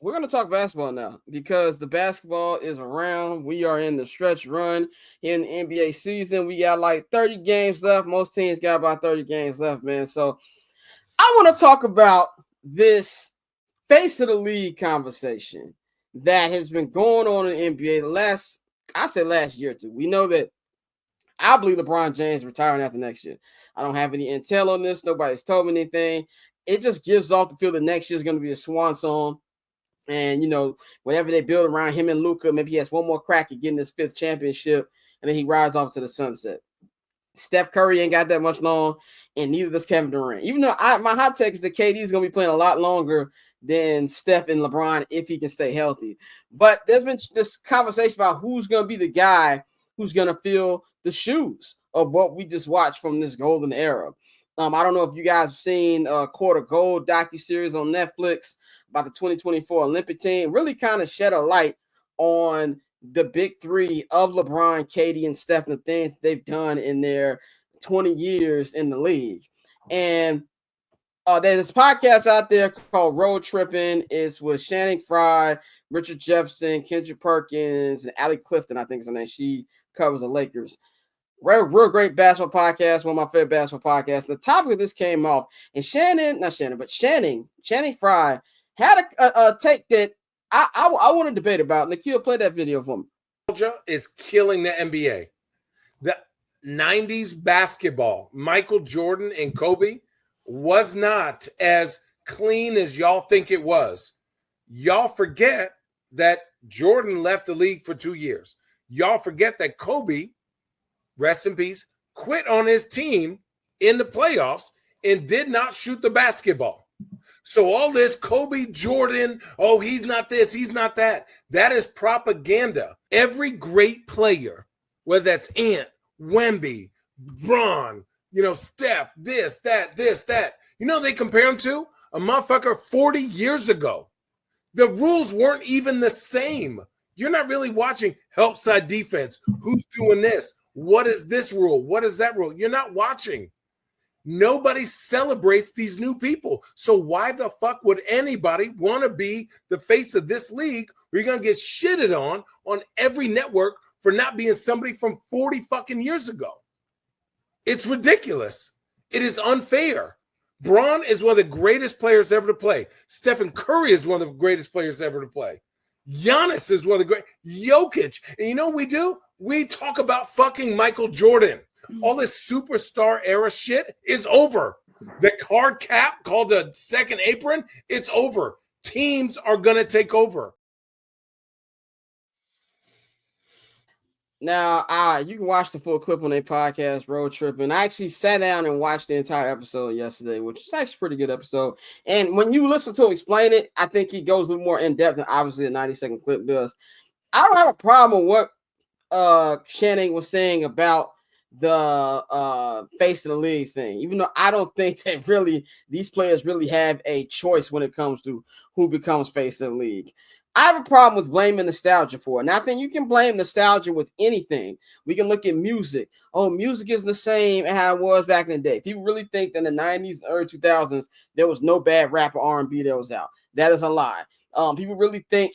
We're going to talk basketball now because the basketball is around. We are in the stretch run in the NBA season. We got like 30 games left. Most teams got about 30 games left, man. So I want to talk about this face of the league conversation that has been going on in the NBA last year or two. We know that I believe LeBron James retiring after next year. I don't have any intel on this. Nobody's told me anything. It just gives off the feel that next year is going to be a swan song. And whatever they build around him and Luka, maybe he has one more crack at getting his fifth championship, and then he rides off to the sunset. Steph Curry ain't got that much long, and neither does Kevin Durant. Even though my hot take is that KD is going to be playing a lot longer than Steph and LeBron if he can stay healthy. But there's been this conversation about who's going to be the guy who's going to fill the shoes of what we just watched from this golden era. I don't know if you guys have seen Court of Gold docuseries on Netflix about the 2024 Olympic team. Really kind of shed a light on the big three of LeBron, KD, and Steph, and the things they've done in their 20 years in the league. And there's this podcast out there called Road Tripping. It's with Shannon Fry, Richard Jefferson, Kendra Perkins, and Allie Clifton, I think is her name. She covers the Lakers. Real great basketball podcast, one of my favorite basketball podcasts. The topic of this came off, and Channing Fry had a take that I want to debate about. Nikhil, play that video for me. Is killing the NBA. The 90s basketball, Michael Jordan and Kobe, was not as clean as y'all think it was. Y'all forget that Jordan left the league for 2 years. Y'all forget that Kobe, rest in peace, quit on his team in the playoffs and did not shoot the basketball. So all this Kobe, Jordan, oh, he's not this, he's not that. That is propaganda. Every great player, whether that's Ant, Wemby, Bron, Steph, this, that. They compare him to a motherfucker 40 years ago. The rules weren't even the same. You're not really watching help side defense. Who's doing this? What is this rule? What is that rule? You're not watching. Nobody celebrates these new people. So why the fuck would anybody want to be the face of this league where you're going to get shitted on every network for not being somebody from 40 fucking years ago? It's ridiculous. It is unfair. Bron is one of the greatest players ever to play. Stephen Curry is one of the greatest players ever to play. Giannis is one of the great. Jokic. And you know what we do? We talk about fucking Michael Jordan. All this superstar era shit is over. The card cap called a second apron, it's over. Teams are going to take over. Now, you can watch the full clip on their podcast, Road Trip. And I actually sat down and watched the entire episode yesterday, which is actually a pretty good episode. And when you listen to him explain it, I think he goes a little more in depth than obviously a 90-second clip does. I don't have a problem with what Shannon was saying about the face of the league thing, even though I don't think that really these players really have a choice when it comes to who becomes face of the league. I have a problem with blaming nostalgia for it. And I think you can blame nostalgia with anything. We can look at music. Oh, music is the same as how it was back in the day. People really think that in the 90s and early 2000s, there was no bad rap or R&B that was out. That is a lie. People really think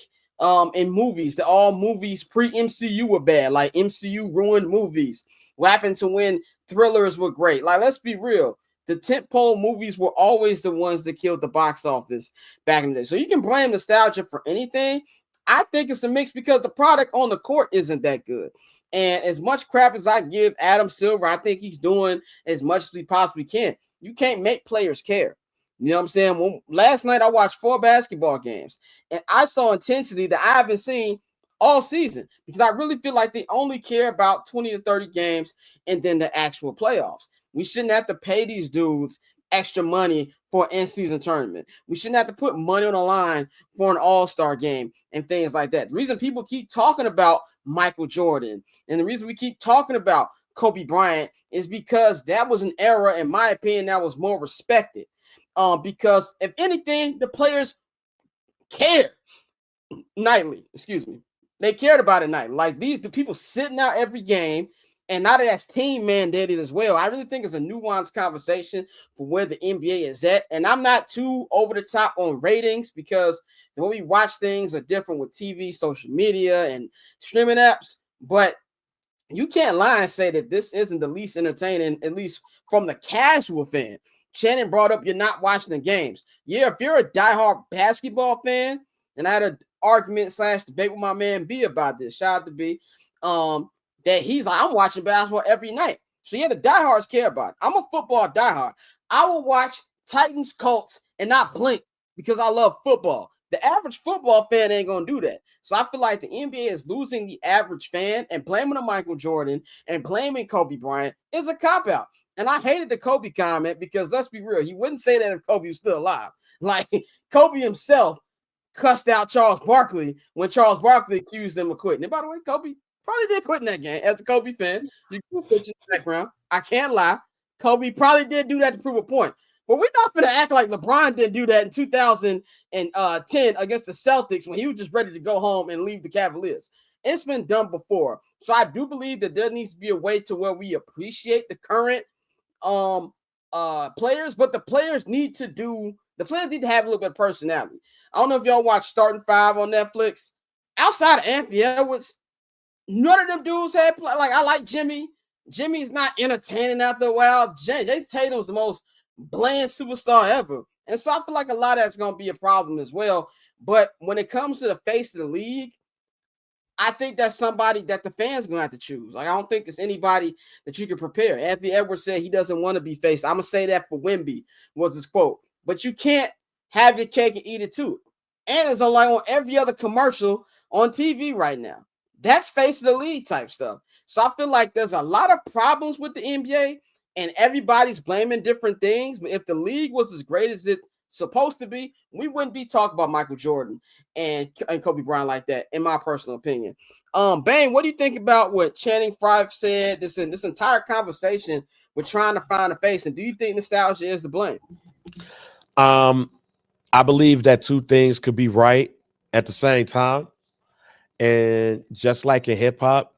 in movies that all movies pre-MCU were bad. Like MCU ruined movies. What happened to when thrillers were great? Like, let's be real. The tentpole movies were always the ones that killed the box office back in the day. So you can blame nostalgia for anything. I think it's a mix because the product on the court isn't that good. And as much crap as I give Adam Silver, I think he's doing as much as he possibly can. You can't make players care. You know what I'm saying? Last night I watched 4 basketball games, and I saw intensity that I haven't seen all season because I really feel like they only care about 20 to 30 games and then the actual playoffs. We shouldn't have to pay these dudes extra money for an in-season tournament. We shouldn't have to put money on the line for an all-star game and things like that. The reason people keep talking about Michael Jordan and the reason we keep talking about Kobe Bryant is because that was an era, in my opinion, that was more respected. Because if anything, the players cared nightly. Excuse me. They cared about it nightly. Like the people sitting out every game And now that that's team mandated as well, I really think it's a nuanced conversation for where the NBA is at. And I'm not too over the top on ratings because the way we watch things are different with TV, social media, and streaming apps. But you can't lie and say that this isn't the least entertaining, at least from the casual fan. Shannon brought up you're not watching the games. Yeah, if you're a diehard basketball fan, and I had an argument / debate with my man B about this. Shout out to B. That he's like, I'm watching basketball every night. So yeah, the diehards care about it. I'm a football diehard. I will watch Titans Colts and not blink because I love football. The average football fan ain't gonna do that. So I feel like the NBA is losing the average fan, and blaming a Michael Jordan and blaming Kobe Bryant is a cop-out. And I hated the Kobe comment because let's be real, he wouldn't say that if Kobe was still alive. Like Kobe himself cussed out Charles Barkley when Charles Barkley accused him of quitting. And by the way, Kobe probably did quit in that game. As a Kobe fan, you can put in the background. I can't lie. Kobe probably did do that to prove a point. But we're not going to act like LeBron didn't do that in 2010 against the Celtics when he was just ready to go home and leave the Cavaliers. It's been done before. So I do believe that there needs to be a way to where we appreciate the current players, but the players need to have a little bit of personality. I don't know if y'all watch Starting Five on Netflix. Outside of Anthony Edwards, none of them dudes had play. Like I like Jimmy. Jimmy's not entertaining after a while. Jason Tatum's the most bland superstar ever. And so I feel like a lot of that's going to be a problem as well. But when it comes to the face of the league, I think that's somebody that the fans going to have to choose. Like, I don't think there's anybody that you can prepare. Anthony Edwards said he doesn't want to be faced. I'm going to say that for Wemby was his quote. But you can't have your cake and eat it too. And it's on every other commercial on TV right now. That's face of the league type stuff. So I feel like there's a lot of problems with the NBA and everybody's blaming different things. But if the league was as great as it's supposed to be, we wouldn't be talking about Michael Jordan and Kobe Bryant like that, in my personal opinion. Bang, what do you think about what Channing Frye said? This entire conversation with trying to find a face, and do you think nostalgia is to blame? I believe that two things could be right at the same time. And just like in hip hop,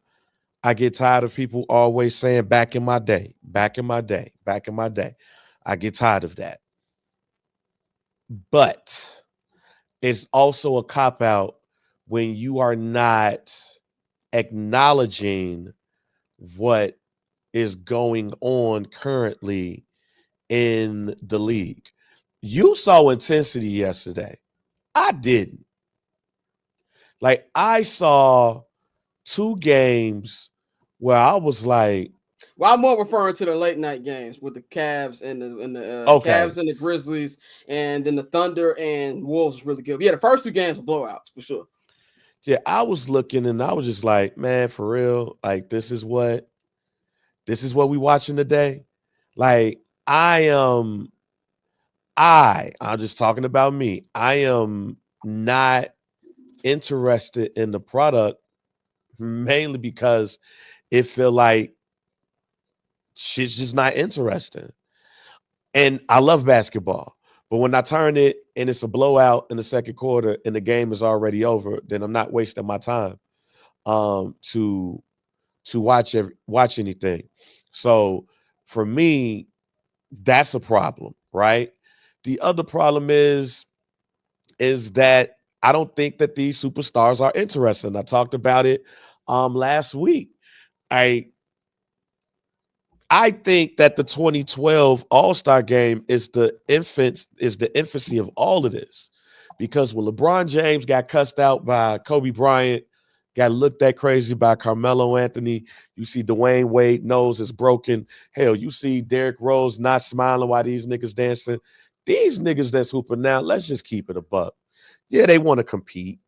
I get tired of people always saying back in my day, back in my day, back in my day. I get tired of that. But it's also a cop out when you are not acknowledging what is going on currently in the league. You saw intensity yesterday. I didn't. Like, I saw two games where I was like, well, I'm more referring to the late night games with the Cavs and the okay, Cavs and the Grizzlies, and then the Thunder and Wolves was really good. But yeah, the first two games were blowouts for sure. Yeah, I was looking and I was just like, man, for real, like this is what we watching today. Like, I'm just talking about me. I am not interested in the product mainly because it feel like shit's just not interesting. And I love basketball, but when I turn it and it's a blowout in the second quarter and the game is already over, then I'm not wasting my time to watch anything. So for me, that's a problem, right? The other problem is that I don't think that these superstars are interesting. I talked about it last week. I think that the 2012 All-Star game is the infancy of all of this. Because when LeBron James got cussed out by Kobe Bryant, got looked at crazy by Carmelo Anthony, you see Dwayne Wade nose is broken. Hell, you see Derrick Rose not smiling while these niggas dancing. These niggas that's hooping now, let's just keep it a buck. Yeah, they want to compete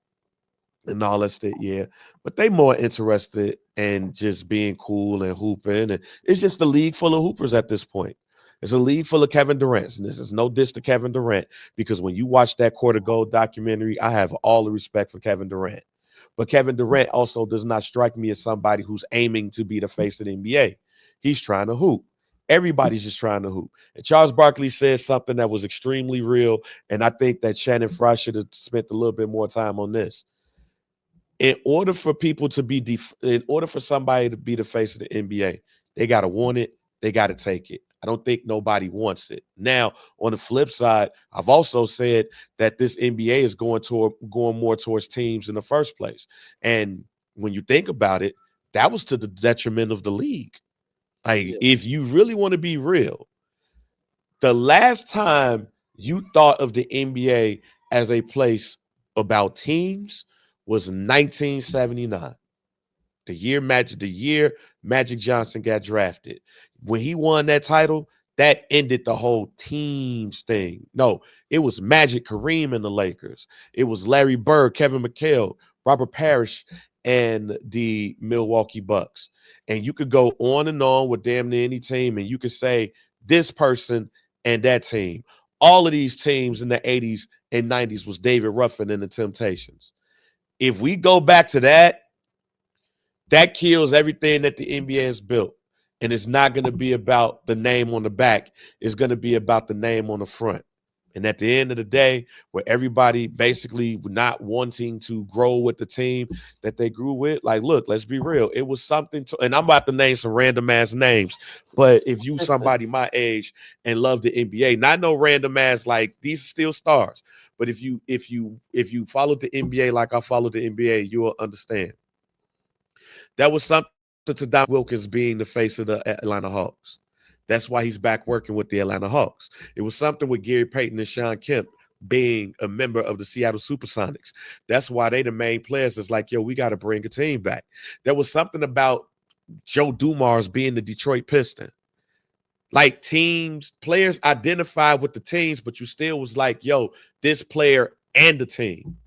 and all that stuff, yeah. But they more interested in just being cool and hooping. And it's just a league full of hoopers at this point. It's a league full of Kevin Durant's. And this is no diss to Kevin Durant, because when you watch that Court of Gold documentary, I have all the respect for Kevin Durant. But Kevin Durant also does not strike me as somebody who's aiming to be the face of the NBA. He's trying to hoop. Everybody's just trying to hoop. And Charles Barkley said something that was extremely real. And I think that Shannon Frye should have spent a little bit more time on this. In order for people to be, in order for somebody to be the face of the NBA, they got to want it. They got to take it. I don't think nobody wants it. Now, on the flip side, I've also said that this NBA is going more towards teams in the first place. And when you think about it, that was to the detriment of the league. Like, if you really want to be real, the last time you thought of the NBA as a place about teams was 1979. The year Magic Johnson got drafted. When he won that title, that ended the whole teams thing. No, it was Magic, Kareem, and the Lakers. It was Larry Bird, Kevin McHale, Robert Parrish, and the Milwaukee Bucks. And you could go on and on with damn near any team, and you could say this person and that team. All of these teams in the 80s and 90s was David Ruffin and the Temptations. If we go back to that, that kills everything that the NBA has built. And it's not going to be about the name on the back. It's going to be about the name on the front. And at the end of the day, where everybody basically not wanting to grow with the team that they grew with, like, look, let's be real. It was something to, and I'm about to name some random ass names, but if you somebody my age and love the NBA, not no random ass, like, these are still stars. But if you followed the NBA like I followed the NBA, you will understand. That was something to Don Wilkins being the face of the Atlanta Hawks. That's why he's back working with the Atlanta Hawks. It was something with Gary Payton and Sean Kemp being a member of the Seattle Supersonics. That's why they the main players. It's like, yo, we got to bring a team back. There was something about Joe Dumars being the Detroit Piston. Like, players identified with the teams, but you still was like, yo, this player and the team.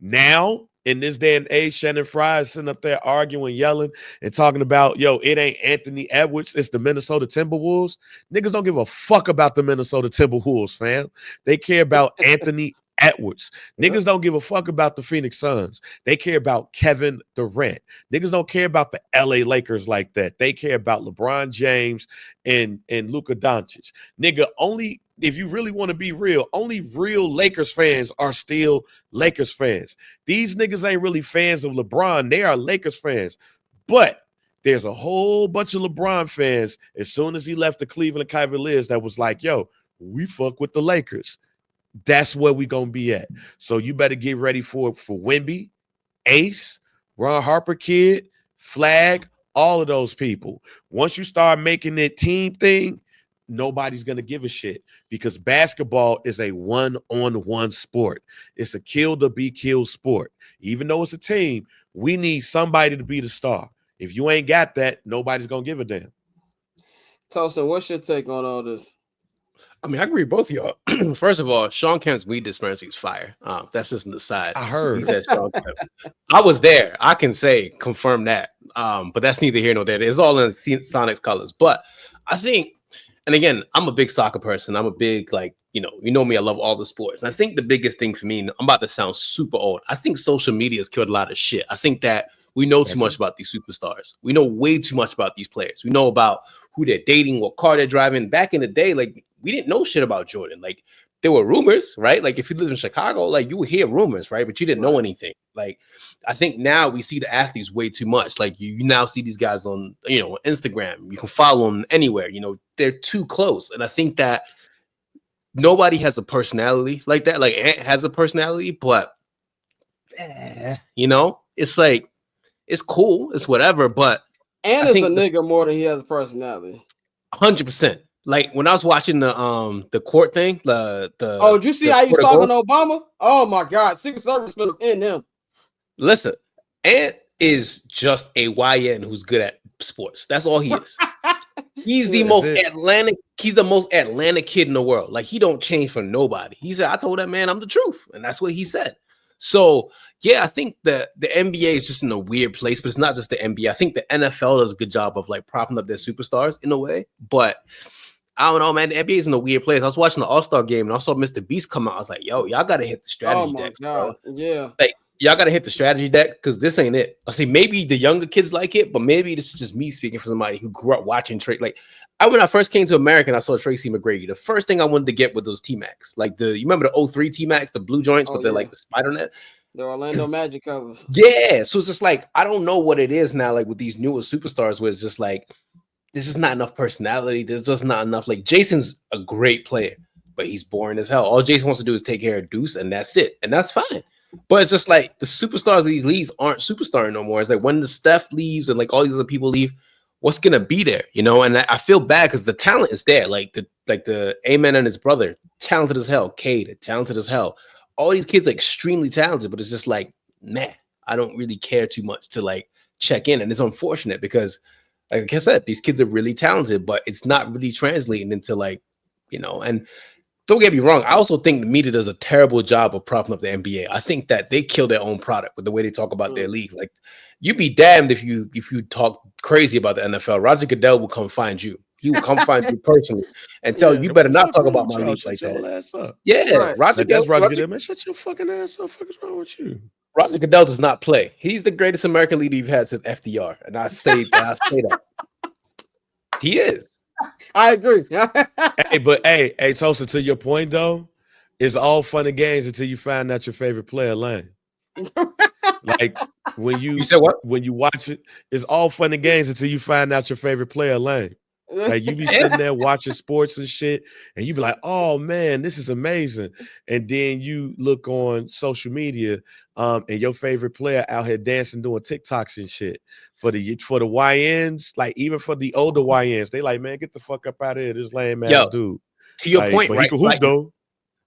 Now, in this day and age, Shannon Fry is sitting up there arguing, yelling, and talking about, yo, it ain't Anthony Edwards, it's the Minnesota Timberwolves. Niggas don't give a fuck about the Minnesota Timberwolves, fam. They care about Anthony Edwards. Niggas don't give a fuck about the Phoenix Suns. They care about Kevin Durant. Niggas don't care about the LA Lakers like that. They care about LeBron James and Luka Doncic. Nigga, only if you really want to be real, only real Lakers fans are still Lakers fans. These niggas ain't really fans of LeBron. They are Lakers fans. But there's a whole bunch of LeBron fans as soon as he left the Cleveland Cavaliers that was like, yo, we fuck with the Lakers. That's where we going to be at. So you better get ready for Wemby, Ace, Ron Harper Kid, Flag, all of those people. Once you start making it team thing, nobody's going to give a shit because basketball is a one-on-one sport. It's a kill to be killed sport. Even though it's a team, we need somebody to be the star. If you ain't got that, nobody's going to give a damn. Tosin, what's your take on all this? I mean, I agree with both of y'all. First of all, Sean Kemp's weed dispensary is fire. That's just an aside. I heard. He said Sean Kemp. I was there. I can confirm that. But that's neither here nor there. It's all in Sonics colors. But I think, and again, I'm a big soccer person. I'm a big, you know me, I love all the sports. And I think the biggest thing for me, I'm about to sound super old. I think social media has killed a lot of shit. I think that we know too much about these superstars. We know way too much about these players. We know about who they're dating, what car they're driving. Back in the day, we didn't know shit about Jordan. There were rumors, right? If you live in Chicago, you would hear rumors, right? But you didn't know anything. I think now we see the athletes way too much. You now see these guys on, Instagram. You can follow them anywhere. They're too close. And I think that nobody has a personality like that. Ant has a personality, but it's it's cool, it's whatever. But Ant is a nigga more than he has a personality. 100%. When I was watching the court thing, did you see how he was talking to Obama? Oh my God, Secret Service been in him. Listen, Ant is just a YN who's good at sports. That's all he is. He's the most Atlantic. He's the most Atlantic kid in the world. He don't change for nobody. He said, "I told that man I'm the truth," and that's what he said. So yeah, I think the NBA is just in a weird place, but it's not just the NBA. I think the NFL does a good job of propping up their superstars in a way, but I don't know, man. The NBA is in a weird place. I was watching the All-Star game and I saw Mr. Beast come out. I was like, yo, y'all got to hit the strategy decks, bro. Yeah. Y'all got to hit the strategy deck because this ain't it. I see maybe the younger kids like it, but maybe this is just me speaking for somebody who grew up watching Trey. When I first came to America and I saw Tracy McGrady, the first thing I wanted to get were those T-Max. You remember the 03 T-Max, the blue joints, but they're like the spider net? The Orlando Magic colors. Yeah, so it's just like I don't know what it is now, like with these newer superstars, where it's just like there's just not enough personality. There's just not enough. Like Jason's a great player, but he's boring as hell. All Jason wants to do is take care of Deuce, and that's it, and that's fine. But it's just like the superstars of these leagues aren't superstar no more. It's like when the Steph leaves and like all these other people leave, what's gonna be there, you know? And I feel bad because the talent is there. Like the Amen and his brother, talented as hell. Cade, talented as hell. All these kids are extremely talented, but it's just like, man, I don't really care too much to like check in. And it's unfortunate because, like I said, these kids are really talented, but it's not really translating into like, you know, and don't get me wrong. I also think the media does a terrible job of propping up the NBA. I think that they kill their own product with the way they talk about their league. Like, you be damned if you talk crazy about the NFL. Roger Goodell will come find you. He will come find you personally and tell you better not talk about my league like that. Ass up. Yeah, Right. Roger That's Roger Goodell. Man, shut your fucking ass up. Fuck is wrong with you? Roger Goodell does not play. He's the greatest American leader you've had since FDR, and I say that. He is. I agree. Hey, but hey, Tosin, to your point though, it's all fun and games until you find out your favorite player lane. Like when you said what? When you watch it, it's all fun and games until you find out your favorite player lane. Like you be sitting there watching sports and shit, and you be like, "Oh man, this is amazing!" And then you look on social media, and your favorite player out here dancing, doing TikToks and shit for the YNs, like even for the older YNs, they like, "Man, get the fuck up out of here, this lame ass dude." To your like, point, but right? He can hoop though.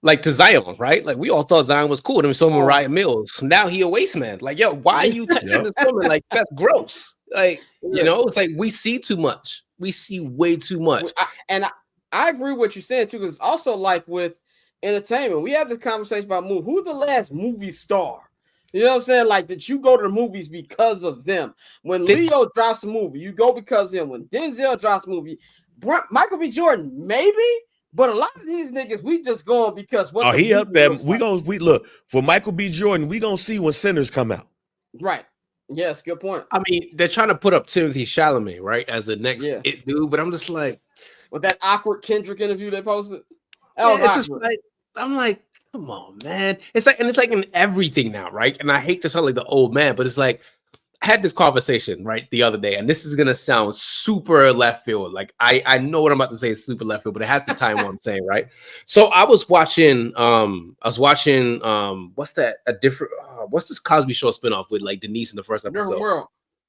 Like to Zion, right? Like we all thought Zion was cool. Then we saw Mariah Mills. Now he a waste man. Like, yo, why are you texting this woman? Like, that's gross. Like, you know, it's like we see too much. We see way too much. I agree with what you're saying too, because it's also like with entertainment, we have the conversation about movie. Who's the last movie star? You know what I'm saying? Like that you go to the movies because of them. When Leo drops a movie, you go because of him. When Denzel drops a movie, Michael B. Jordan, maybe. But a lot of these niggas, we just going because what he up there. We look for Michael B. Jordan. We gonna see when Sinners come out. Right. Yes, good point. I mean, they're trying to put up Timothy Chalamet, right, as the next it dude, but I'm just like, with that awkward Kendrick interview they posted. It's just like I'm like, come on, man. It's like in everything now, right? And I hate to sound like the old man, but it's like I had this conversation right the other day, and this is gonna sound super left field. Like I know what I'm about to say is super left field, but it has to tie in what I'm saying, right? So I was watching what's that? What's this Cosby Show spinoff with like Denise in the first episode? Different World.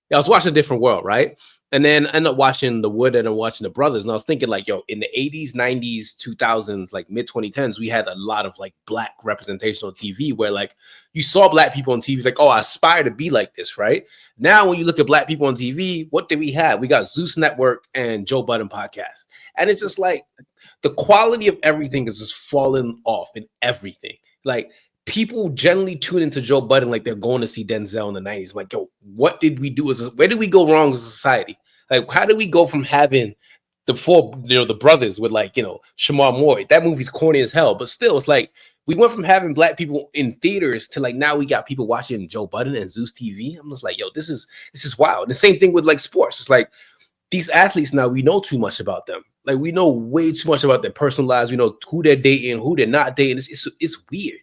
Yeah, I was watching A Different World, right? And then I ended up watching The Wood and then watching The Brothers. And I was thinking, like, yo, in the 80s, 90s, 2000s, like mid 2010s, we had a lot of like black representation on TV where like you saw black people on TV, like, oh, I aspire to be like this, right? Now, when you look at black people on TV, what do we have? We got Zeus Network and Joe Budden podcast. And it's just like the quality of everything is just falling off in everything. Like, people generally tune into Joe Budden like they're going to see Denzel in the 90s. I'm like, yo, what did we do? Where did we go wrong as a society? Like, how did we go from having the brothers with like, Shamar Moore? That movie's corny as hell, but still, it's like we went from having black people in theaters to like now we got people watching Joe Budden and Zeus TV. I'm just like, yo, this is wild. The same thing with like sports. It's like these athletes now, we know too much about them. Like we know way too much about their personal lives. We know who they're dating, who they're not dating. It's weird.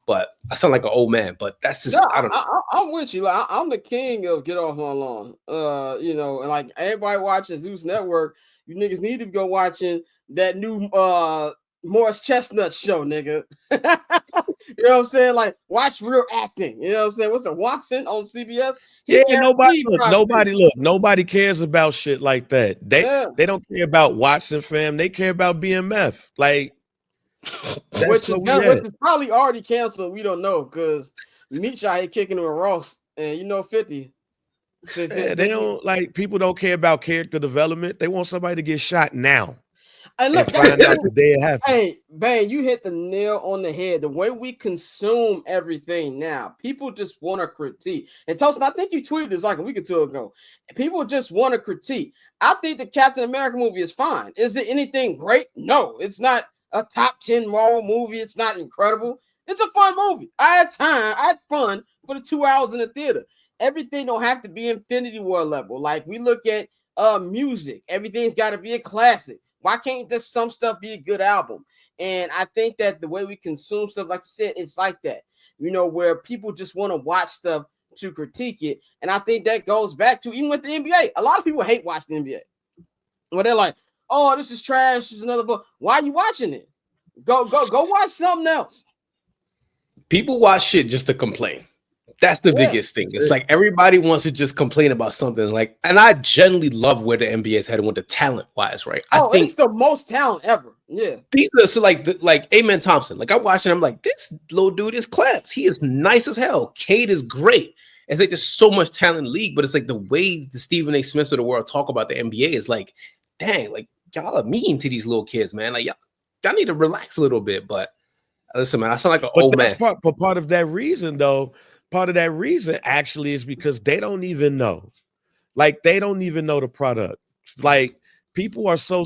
But I sound like an old man, but that's just I don't know. I'm with you. Like I'm the king of get off my lawn. And like everybody watching Zeus Network, you niggas need to go watching that new Morris Chestnut show, nigga. You know what I'm saying? Like watch real acting. You know what I'm saying? What's the Watson on CBS? Nobody cares about shit like that. They don't care about Watson, fam. They care about BMF. Like which is probably already canceled. We don't know because Meech out here kicking him with Ross and 50. They don't like people don't care about character development. They want somebody to get shot now. And look, find out the day it happened. Hey, Bang, you hit the nail on the head. The way we consume everything now, people just want to critique. And Tosin, I think you tweeted this like a week or two ago. People just want to critique. I think the Captain America movie is fine. Is it anything great? No, it's not a top 10 Marvel movie. It's not incredible. It's a fun movie. I had fun for the 2 hours in the theater. Everything don't have to be Infinity War level. Like we look at music, everything's got to be a classic. Why can't some stuff be a good album? And I think that the way we consume stuff, like you said, it's like that. where people just want to watch stuff to critique it. And I think that goes back to even with the NBA. A lot of people hate watching the NBA. Where they're like, oh, this is trash. This is another book. Why are you watching it? Go watch something else. People watch shit just to complain. That's the biggest thing. It's like everybody wants to just complain about something. Like, and I generally love where the NBA is heading with the talent wise, right? I think it's the most talent ever. Yeah. These are so like Amen Thompson. Like I'm watching, I'm like, this little dude is claps. He is nice as hell. Cade is great. It's like there's so much talent in the league, but it's like the way the Stephen A. Smiths of the world talk about the NBA is like, dang, like y'all are mean to these little kids, man. Like y'all need to relax a little bit. But listen, man, I sound like an old man. But part of that reason, though, actually is because they don't even know. Like, they don't even know the product. Like, people are so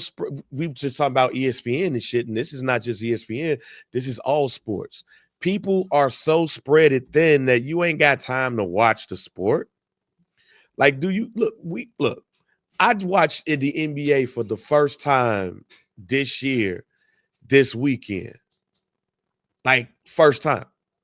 we just talking about ESPN and shit, and this is not just ESPN. This is all sports. People are so spread it thin that you ain't got time to watch the sport. Like, do you look? I watched in the NBA for the first time this year, this weekend. Like, first time.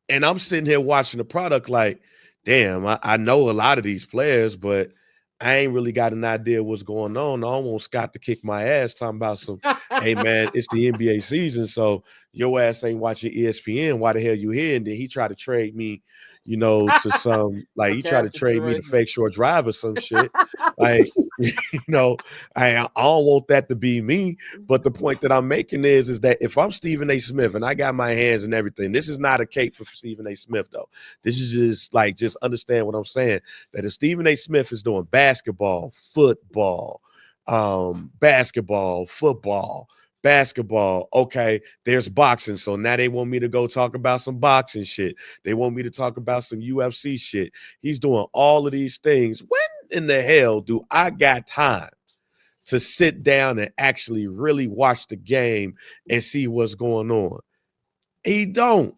And I'm sitting here watching the product like, damn, I know a lot of these players, but I ain't really got an idea what's going on. I almost got to kick my ass talking about some, hey, man, it's the NBA season, so your ass ain't watching ESPN. Why the hell you here? And then he tried to trade me, to some, like, he tried to trade me to fake short drive or some shit. Like, I don't want that to be me. But the point that I'm making is that if I'm Stephen A. Smith and I got my hands and everything, this is not a cake for Stephen A. Smith, though. This is just understand what I'm saying. That if Stephen A. Smith is doing basketball, football, okay, there's boxing. So now they want me to go talk about some boxing shit. They want me to talk about some UFC shit. He's doing all of these things. When in the hell do I got time to sit down and actually really watch the game and see what's going on? He don't.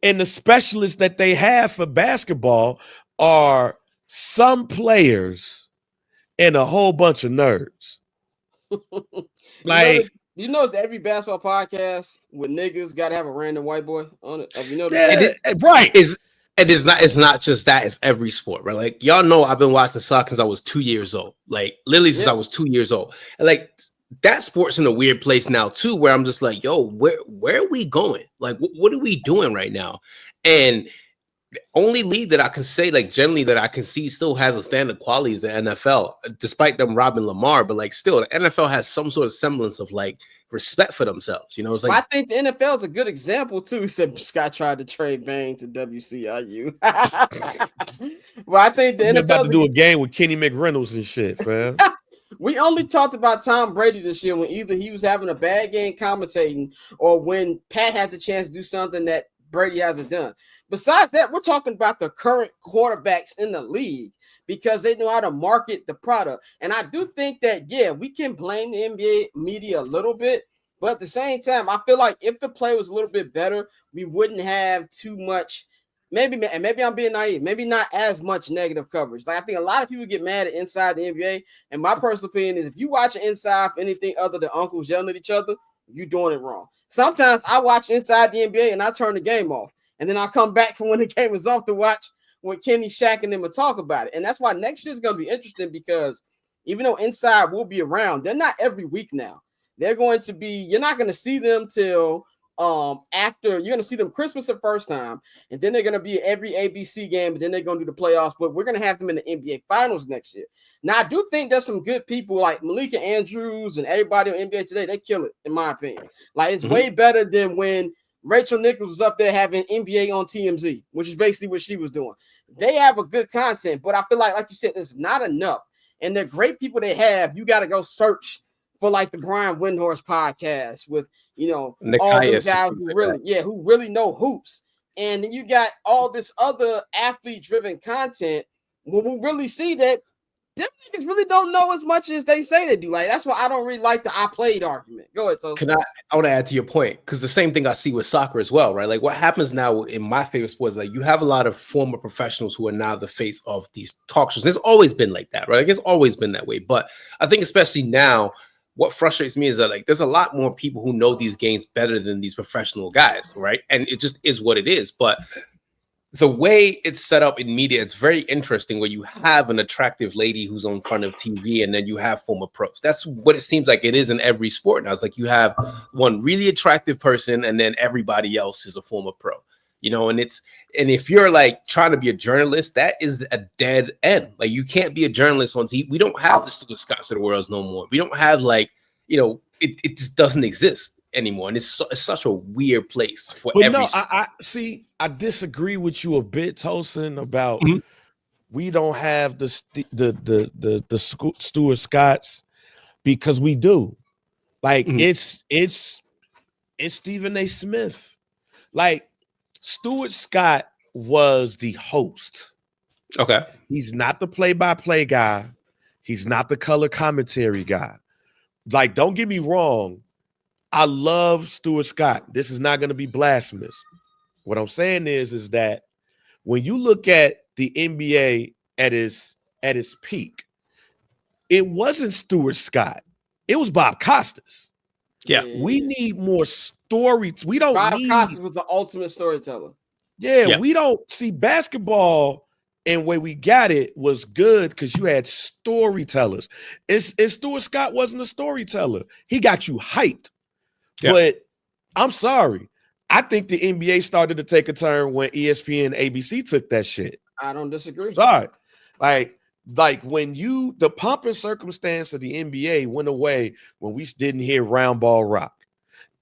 And the specialists that they have for basketball are some players and a whole bunch of nerds. Like, you notice every basketball podcast with niggas got to have a random white boy on it. Have you noticed? Right. It's not just that. It's every sport, right? Like, y'all know I've been watching soccer since I was 2 years old. Like, literally since I was 2 years old. And like, that sport's in a weird place now too, where I'm just like, yo, where are we going? Like, what are we doing right now? And the only league that I can say, like, generally that I can see still has a standard quality is the NFL, despite them robbing Lamar. But like, still, the NFL has some sort of semblance of like respect for themselves. It's like, I think the NFL is a good example too. He said Scott tried to trade Bang to WCIU. Well, I think the NFL about to do a game with Kenny McReynolds and shit, fam. We only talked about Tom Brady this year when either he was having a bad game commentating or when Pat has a chance to do something that Brady hasn't done. Besides that, we're talking about the current quarterbacks in the league because they know how to market the product. And I do think that, yeah, we can blame the NBA media a little bit, but at the same time, I feel like if the play was a little bit better, we wouldn't have too much. Maybe I'm being naive. Maybe not as much negative coverage. Like, I think a lot of people get mad at Inside the NBA. And my personal opinion is if you watch Inside for anything other than uncles yelling at each other, you're doing it wrong. Sometimes I watch Inside the NBA and I turn the game off. And then I'll come back from when the game is off to watch when Kenny, Shaq, and them will talk about it. And that's why next year is going to be interesting because even though Inside will be around, they're not every week now. They're going to be, you're not going to see them till after, you're going to see them Christmas the first time, and then they're going to be every ABC game, and then they're going to do the playoffs, but we're going to have them in the NBA Finals next year. Now, I do think there's some good people like Malika Andrews and everybody on NBA Today. They kill it, in my opinion. Like, it's way better than when Rachel Nichols was up there having NBA on TMZ, which is basically what she was doing. They have a good content, but I feel like you said, it's not enough. And the great people they have, you got to go search for like the Brian Windhorst podcast with, all those guys who really know hoops. And then you got all this other athlete-driven content when we really see that them niggas really don't know as much as they say they do. Like, that's why I don't really like the I played argument. Go ahead, Tosin. I want to add to your point, because the same thing I see with soccer as well, right? Like, what happens now in my favorite sports, like, you have a lot of former professionals who are now the face of these talk shows. It's always been like that, right? Like, it's always been that way. But I think especially now, what frustrates me is that like there's a lot more people who know these games better than these professional guys, right? And it just is what it is. But the way it's set up in media, it's very interesting where you have an attractive lady who's on front of TV and then you have former pros. That's what it seems like it is in every sport now. It's like you have one really attractive person and then everybody else is a former pro, you know, and if you're like trying to be a journalist, that is a dead end. Like you can't be a journalist on TV. We don't have the Stuart Scotts of the world no more. We don't have like, you know, it just doesn't exist anymore, and it's such a weird place for but every no, sport. I see. I disagree with you a bit, Tosin, about Mhm. we don't have the Stuart Scotts because we do. Like Mhm. it's Stephen A. Smith. Like Stuart Scott was the host. Okay. He's not the play-by-play guy. He's not the color commentary guy. Like, don't get me wrong. I love Stuart Scott. This is not going to be blasphemous. What I'm saying is that when you look at the NBA at its peak, it wasn't Stuart Scott. It was Bob Costas. Yeah. We need more stories. We don't Bob need. Costas was the ultimate storyteller. Yeah, we don't see basketball. And where we got it was good because you had storytellers. And Stuart Scott wasn't a storyteller. He got you hyped. Yeah. But I'm sorry. I think the NBA started to take a turn when ESPN and ABC took that shit. I don't disagree. Sorry. Like when the pomp and circumstance of the NBA went away when we didn't hear Round Ball Rock.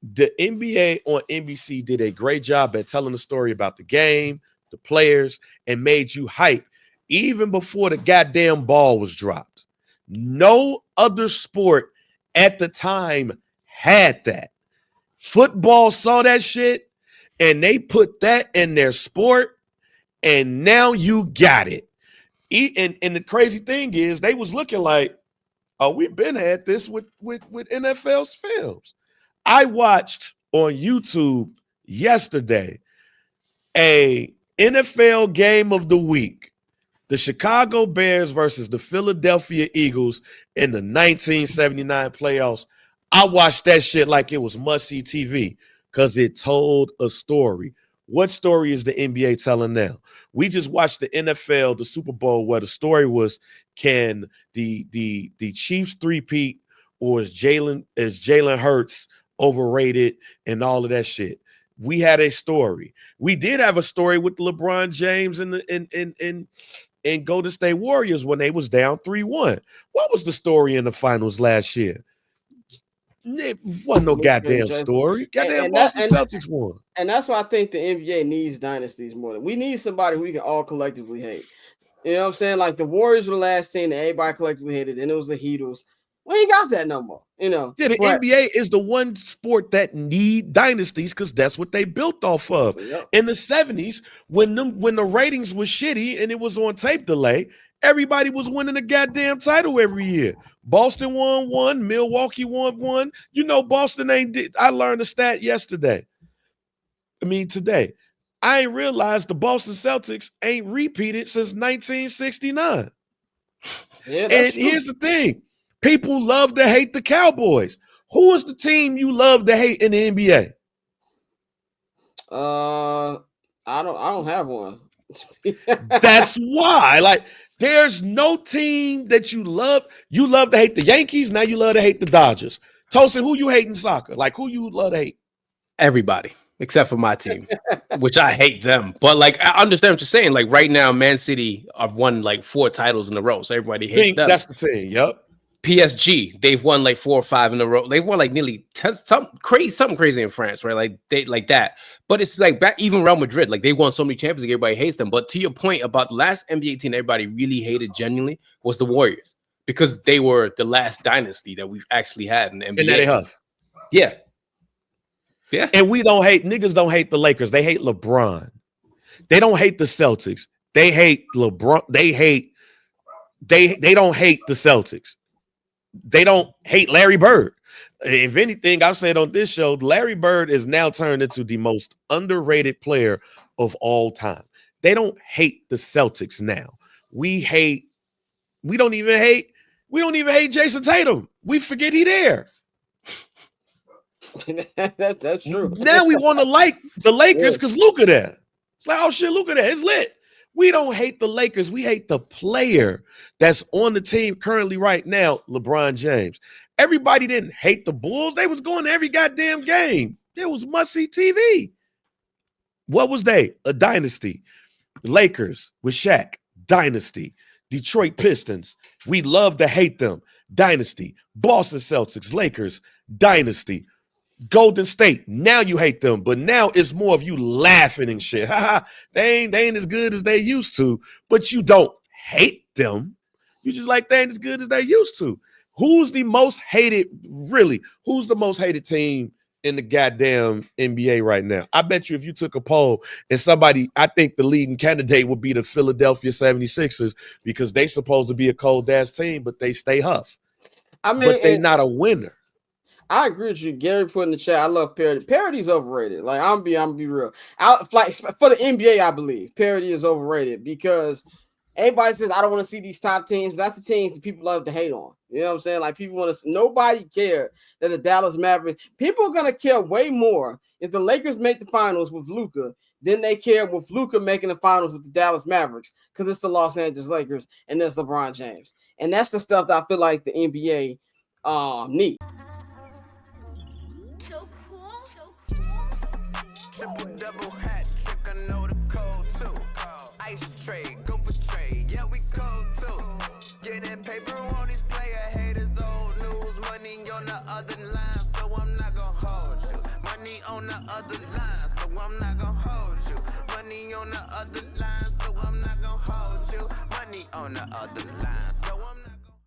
The NBA on NBC did a great job at telling the story about the game, the players, and made you hype even before the goddamn ball was dropped. No other sport at the time had that. Football saw that shit and they put that in their sport, and now you got it. And the crazy thing is they was looking like, oh, we've been at this with NFL's films. I watched on YouTube yesterday a NFL game of the week, the Chicago Bears versus the Philadelphia Eagles in the 1979 playoffs. I watched that shit like it was must-see TV because it told a story. What story is the NBA telling now? We just watched the NFL, the Super Bowl, where the story was, can the Chiefs three-peat, or is Jalen Hurts overrated and all of that shit? We had a story. We did have a story with LeBron James and Golden State Warriors when they was down 3-1. What was the story in the finals last year? It wasn't no goddamn story. Goddamn Boston Celtics won. And that's why I think the NBA needs dynasties more than we need somebody who we can all collectively hate. You know what I'm saying? Like the Warriors were the last team that everybody collectively hated, and it was the Heatles. We ain't got that no more, you know. Yeah, the NBA is the one sport that need dynasties because that's what they built off of. Yep. In the 70s, when the ratings was shitty and it was on tape delay, everybody was winning a goddamn title every year. Boston won one, Milwaukee won one. You know, Boston I learned a stat yesterday. Today. I ain't realized the Boston Celtics ain't repeated since 1969. Yeah, and true. Here's the thing. People love to hate the Cowboys. Who is the team you love to hate in the NBA? I don't have one. That's why. Like, there's no team that you love. You love to hate the Yankees. Now you love to hate the Dodgers. Tosin, who you hate in soccer? Like, who you love to hate? Everybody except for my team, which I hate them. But like, I understand what you're saying. Like right now, Man City have won like 4 titles in a row, so everybody hates them. That's the team. Yep. PSG, they've won like 4 or 5 in a row. They've won like nearly 10, something crazy in France, right? Like they like that. But it's like back even Real Madrid, like they won so many champions, like everybody hates them. But to your point about the last NBA team everybody really hated genuinely was the Warriors, because they were the last dynasty that we've actually had in the NBA. And that they huff. Yeah. Yeah. And niggas don't hate the Lakers. They hate LeBron. They don't hate the Celtics. They hate LeBron. They don't hate the Celtics. They don't hate Larry Bird. If anything, I've said on this show, Larry Bird is now turned into the most underrated player of all time. They don't hate the Celtics now. We don't even hate We don't even hate Jason Tatum. We forget he there. That's true. Now we want to like the Lakers because Luka there. It's like, oh shit, Luka there. It's lit. We don't hate the Lakers. We hate the player that's on the team currently right now, LeBron James. Everybody didn't hate the Bulls. They was going to every goddamn game. It was must-see TV. What was they? A dynasty. Lakers with Shaq, dynasty. Detroit Pistons, we love to hate them, dynasty. Boston Celtics, Lakers, dynasty. Golden State, now you hate them, but now it's more of you laughing and shit. They ain't as good as they used to, but you don't hate them. You just like they ain't as good as they used to. Who's the most hated, really? Who's the most hated team in the goddamn NBA right now? I bet you if you took a poll and somebody, I think the leading candidate would be the Philadelphia 76ers because they supposed to be a cold-ass team, but they stay huff. I mean, but they not a winner. I agree with you. Gary put in the chat, I love parody. Parody's overrated. Like, I'm gonna be real. Like, for the NBA, I believe parody is overrated because everybody says I don't want to see these top teams, but that's the teams that people love to hate on. You know what I'm saying? Like, people want to. Nobody care that the Dallas Mavericks. People are gonna care way more if the Lakers make the finals with Luka than they care with Luka making the finals with the Dallas Mavericks because it's the Los Angeles Lakers and there's LeBron James, and that's the stuff that I feel like the NBA need. Triple double hat trick, I know the code too. Ice trade, go for trade, yeah we cold too. Getting paper on these player haters, old news. Money on the other line, so I'm not gonna hold you. Money on the other line, so I'm not gonna hold you. Money on the other line, so I'm not gonna hold you. Money on the other line, so I'm not.